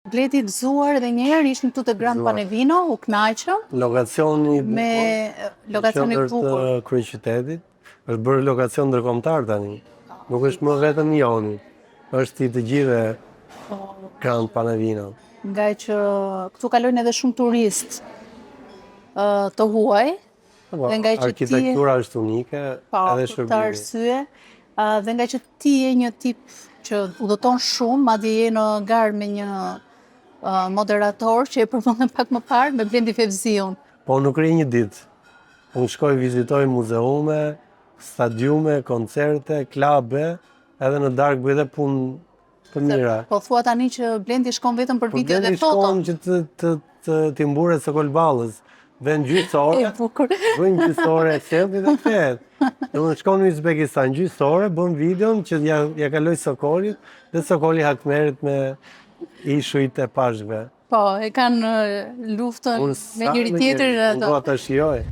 Bledi gëzuar edhe njerë, ishim këtu të Grand Panevino, u knaqëm. Lokacioni me lokacioni i bukur. Është kryeqytetit, është bërë lokacion ndërkombëtar tani. Nuk është më vetëm joni, është i të gjithë Grand Panevino. Nga që këtu kalojnë edhe shumë turist të huaj. Dhe nga që arkitektura është unike, edhe shërbimi. Pa, arsye. Dhe nga që ti je një tip që udhëton shumë, madje je në garë me një moderator që e përmendëm pak më parë me Blendi Fevziun. Po nuk rri një ditë. Unë shkoj vizitoj muzeume, stadiume, koncerte, klabe, edhe në darkë bëj edhe punë të mira. Po thua tani që Blendi shkon vetëm për video dhe foto. Po Blendi shkon që t'i mburet së kolballës. Vën gjysore, bën gjysore e selfie dhe flet. Unë shkon në Uzbekistan gjysore, bën videon që ja kaloj Sokolit dhe Sokoli hakmerit me ishujt e pashkve. Po, e kanë luftën me njëri tjetër. Unë do ta shijoj.